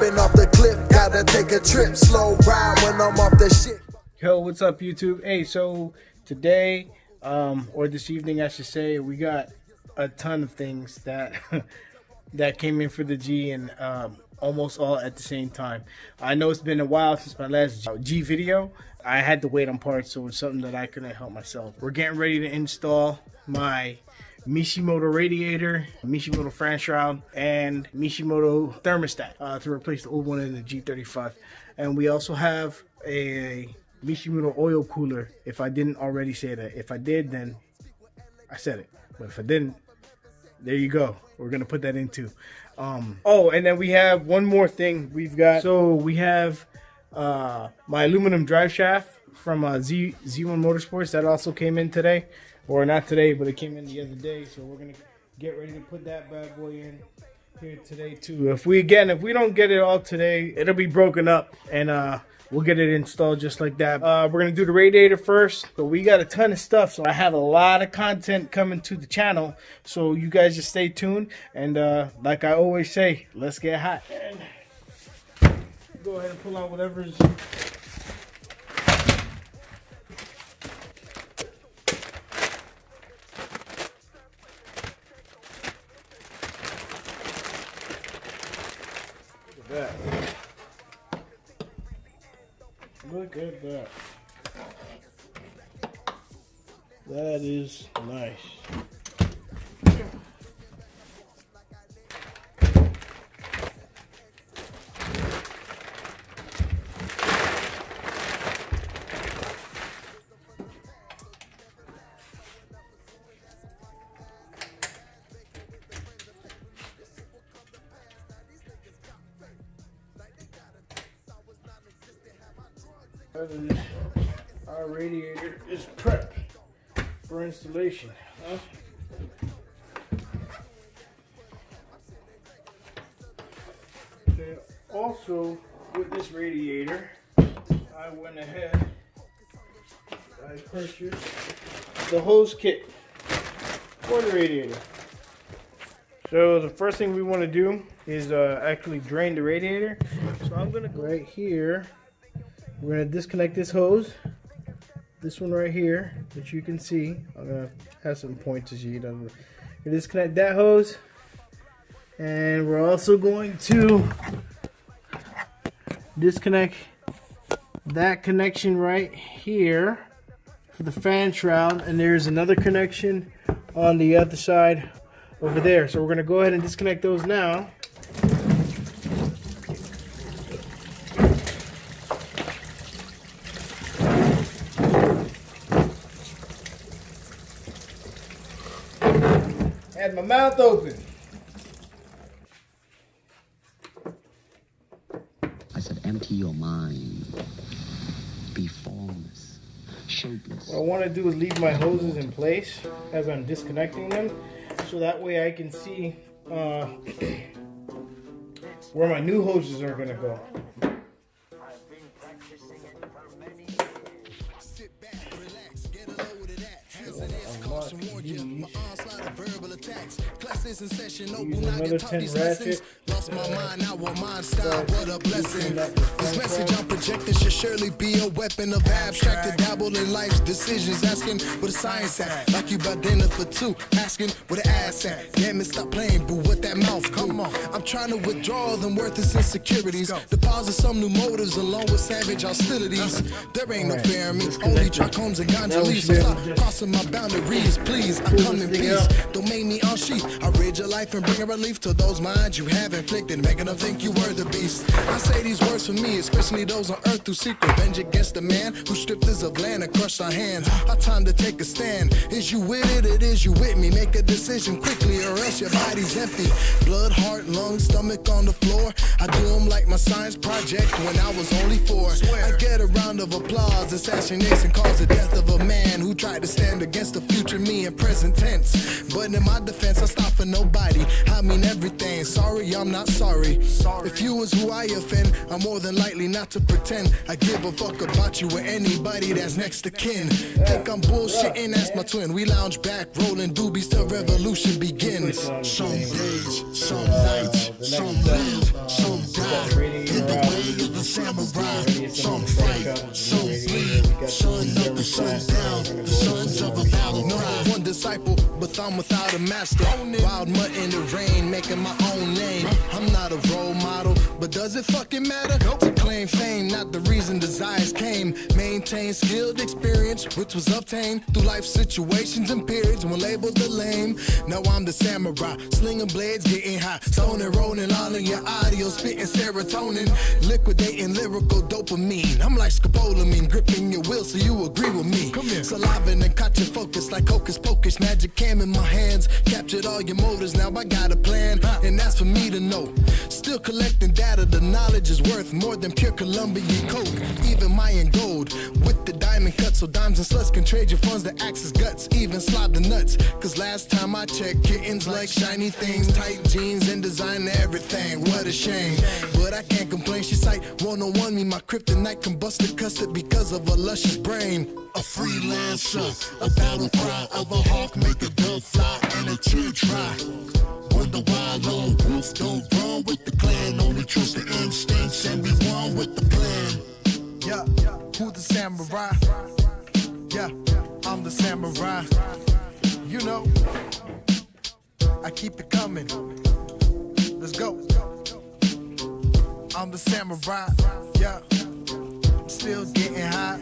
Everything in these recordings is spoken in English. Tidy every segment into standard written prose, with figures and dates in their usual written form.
jumping off the cliff, gotta take a trip, slow ride when I'm off the shit. Yo, what's up, YouTube? Hey, so today, or this evening, I should say, we got a ton of things that that came in for the G, and almost all at the same time. I know it's been a while since my last G video. I had to wait on parts, so it's something that I couldn't help myself. We're getting ready to install my Mishimoto radiator, Mishimoto fan shroud, and Mishimoto thermostat to replace the old one in the G35. And we also have a Mishimoto oil cooler, if I didn't already say that. If I did, then I said it. But if I didn't, there you go. We're going to put that in too. Oh, and then we have one more thing we've got. So we have my aluminum drive shaft from Z1 Motorsports that also came in today. Or not today, but it came in the other day. So we're going to get ready to put that bad boy in here today too. If we don't get it all today, it'll be broken up, and we'll get it installed just like that. We're going to do the radiator first. So we got a ton of stuff. So I have a lot of content coming to the channel. So you guys just stay tuned. And like I always say, let's get hot. And go ahead and pull out whatever's... Look at that. That is nice. Our radiator is prepped for installation. Okay, also, with this radiator, I went ahead, I purchased the hose kit for the radiator. So the first thing we want to do is actually drain the radiator. So I'm going to go right here. We're going to disconnect this hose, this one right here, which you can see. I'm going to have some pointers here. We disconnect that hose, and we're also going to disconnect that connection right here for the fan shroud, and there's another connection on the other side over there. So we're going to go ahead and disconnect those now. Had my mouth open. I said, empty your mind. Be formless, shapeless. What I want to do is leave my hoses in place as I'm disconnecting them, so that way I can see where my new hoses are going to go. In session, no, another 10 ratchet. Lost my mind, now my mind style, what a blessing. This message I'm projecting should surely be a weapon of abstract to dabble in life's decisions. Asking where the science at, like you about dinner for two. Asking where the ass at, damn it, stop playing, boo, what that mouth, come on. I'm trying to withdraw them worthless insecurities, deposit some new motives along with savage hostilities. There ain't no fear in me, only trichomes and ganja leaves. So stop crossing my boundaries, please, I come in peace. Don't make me unsheath. I rid your life and bring a relief to those minds you have inflicted, making them think you were the beast. I say these words for me, especially those on earth who seek revenge against the man who stripped us of land and crushed our hands. Our time to take a stand. Is you with it? It is you with me. Make a decision quickly or else your body's empty. Blood, heart, lungs, stomach on the floor. I do them like my science project when I was only 4. I get a round of applause. Assassination caused the death of a man who tried to stand against the future me in present tense. But in my defense, I stop for nobody. I mean everything. Sorry, I'm not not sorry. If you was who I offend, I'm more than likely not to pretend I give a fuck about you or anybody that's next to kin. Think I'm bullshitting, that's my twin. We lounge back, rolling doobies till revolution begins. Some days, some nights, some live, some die. In the way of the samurai, some fight, some bleed. Sun up and sun down, the sons of a battle cry. One disciple, but I'm without a master. Wild mud in the rain, making my own name. I'm not a role model, but does it fucking matter? To claim fame, not the reason desires came. Maintain skilled experience, which was obtained through life situations and periods when labeled the lame. Now I'm the samurai, slinging blades, getting high, stone and rolling all in your audio, spitting serotonin, liquidating lyrical dopamine. I'm like scopolamine, gripping your will so you agree with me. Come here. Saliving and caught your focus like hocus pocus, magic cam in my hands, captured all your motives. Now I got a plan, and that's for me to know. Still collecting data, the knowledge is worth more than pure Colombian coke, even Mayan gold with the diamond cut, so dimes and sluts can trade your funds to access guts, even slob the nuts. Cause last time I checked, kittens like shiny things, tight jeans and design everything. What a shame, but I can't complain. She's like 101 me, my kryptonite combusted custard because of a luscious brain. A freelancer, a battle cry of a hawk, make a dove fly and a tear dry. Wonder why lone wolf don't run with the clan, only trust the instincts and be one with the plan. Yeah, who the samurai? Yeah, I'm the samurai. You know, I keep it coming. Let's go. I'm the samurai. Yeah, I'm still getting high.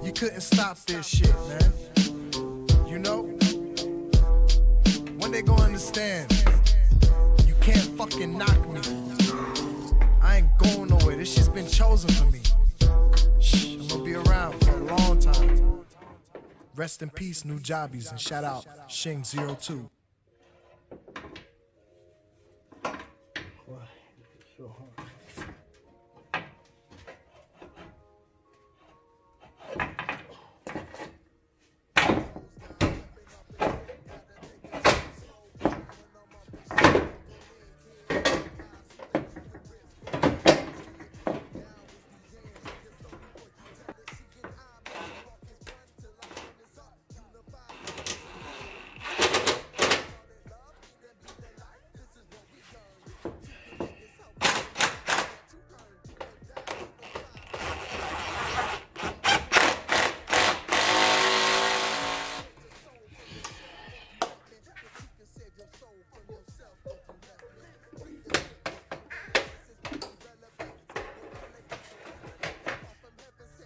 You couldn't stop this shit, man. You know, when they gon' understand, you can't fucking knock me. I ain't going nowhere. This shit's been chosen for me. I'm gonna be around for a long time. Rest in peace, New Jobbies, and shout out Shing02.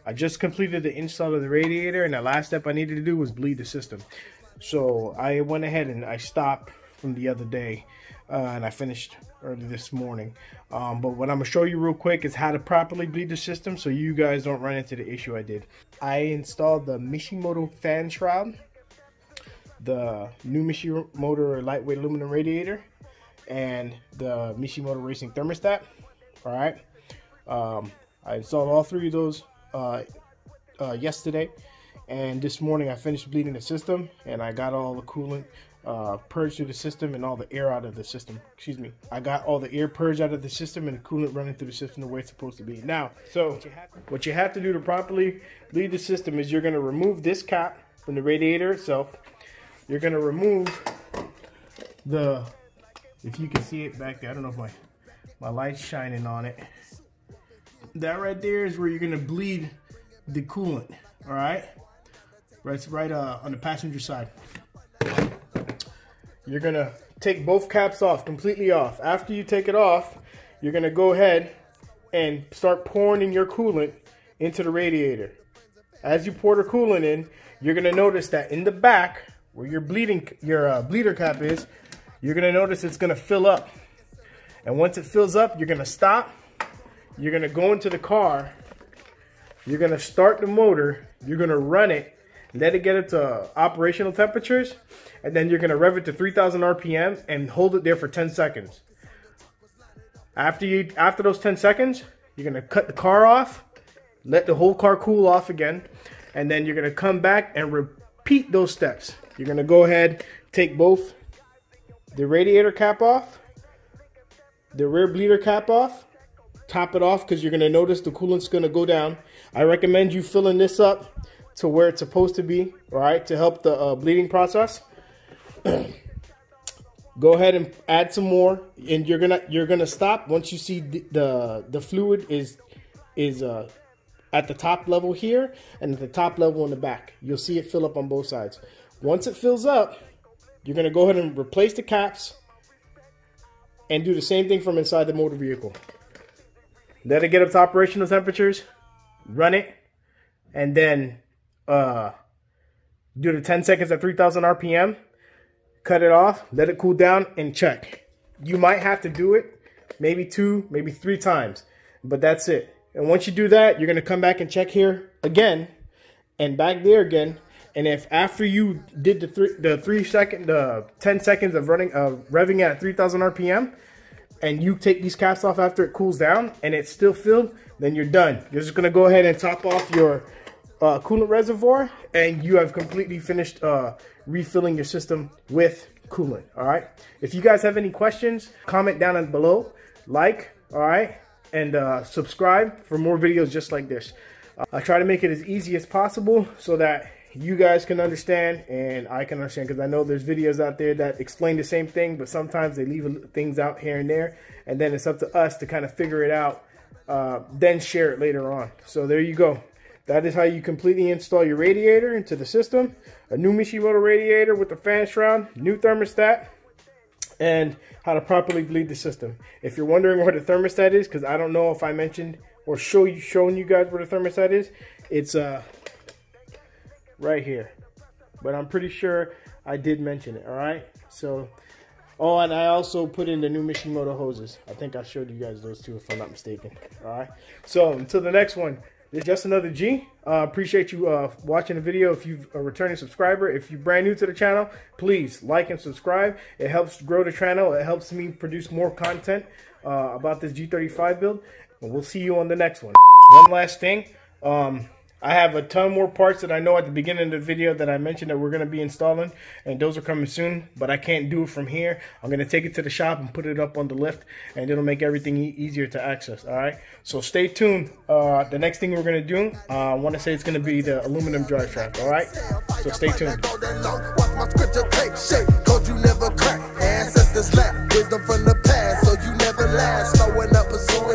I just completed the install of the radiator, and the last step I needed to do was bleed the system. So I went ahead and I stopped from the other day, and I finished early this morning. But what I'm going to show you real quick is how to properly bleed the system so you guys don't run into the issue I did. I installed the Mishimoto fan shroud, the new Mishimoto lightweight aluminum radiator, and the Mishimoto racing thermostat. Alright, I installed all three of those yesterday, and this morning I finished bleeding the system, and I got all the coolant purged through the system and all the air out of the system. Excuse me, I got all the air purged out of the system and the coolant running through the system the way it's supposed to be. Now, so what you have to do to properly bleed the system is you're going to remove this cap from the radiator itself. You're going to remove the, if you can see it back there, I don't know if my light's shining on it. That right there is where you're gonna bleed the coolant. All right, right on the passenger side. You're gonna take both caps off, completely off. After you take it off, you're gonna go ahead and start pouring in your coolant into the radiator. As you pour the coolant in, you're gonna notice that in the back where your bleeder cap is, you're gonna notice it's gonna fill up. And once it fills up, you're gonna stop. You're gonna go into the car, you're gonna start the motor, you're gonna run it, let it get it to operational temperatures, and then you're gonna rev it to 3,000 RPM and hold it there for 10 seconds. After those 10 seconds, you're gonna cut the car off, let the whole car cool off again, and then you're gonna come back and repeat those steps. You're gonna go ahead, take both the radiator cap off, the rear bleeder cap off. Top it off because you're going to notice the coolant's going to go down. I recommend you filling this up to where it's supposed to be, all right, to help the bleeding process. Go ahead and add some more, and you're gonna stop once you see the fluid is at the top level here and at the top level in the back. You'll see it fill up on both sides. Once it fills up, you're gonna go ahead and replace the caps and do the same thing from inside the motor vehicle. Let it get up to operational temperatures, run it, and then do the 10 seconds at 3,000 RPM. Cut it off, let it cool down, and check. You might have to do it maybe 2, maybe 3 times, but that's it. And once you do that, you're gonna come back and check here again, and back there again. And if after you did the 10 seconds of running, revving at 3,000 RPM, and you take these caps off after it cools down, and it's still filled, then you're done. You're just gonna go ahead and top off your coolant reservoir, and you have completely finished refilling your system with coolant. All right, if you guys have any questions, comment down below, like, all right, and subscribe for more videos just like this. I try to make it as easy as possible so that you guys can understand and I can understand, because I know there's videos out there that explain the same thing, but sometimes they leave things out here and there, and then it's up to us to kind of figure it out, then share it later on. So there you go. That is how you completely install your radiator into the system. A new Mishimoto radiator with the fan shroud, new thermostat, and how to properly bleed the system. If you're wondering where the thermostat is, because I don't know if I mentioned or shown you guys where the thermostat is, it's right here. But I'm pretty sure I did mention it, all right? So, oh, and I also put in the new Mishimoto hoses. I think I showed you guys those too, if I'm not mistaken, all right? So, until the next one. This is Just Another G. Appreciate you watching the video. If you're a returning subscriber, if you're brand new to the channel, please like and subscribe. It helps grow the channel. It helps me produce more content about this G35 build. And we'll see you on the next one. One last thing. I have a ton more parts that I know at the beginning of the video that I mentioned that we're going to be installing, and those are coming soon, but I can't do it from here. I'm going to take it to the shop and put it up on the lift, and it'll make everything easier to access, all right? So stay tuned. The next thing we're going to do, I want to say it's going to be the aluminum drive shaft, all right? So stay tuned. Wisdom from the past, so you never last. Slowing up, pursuing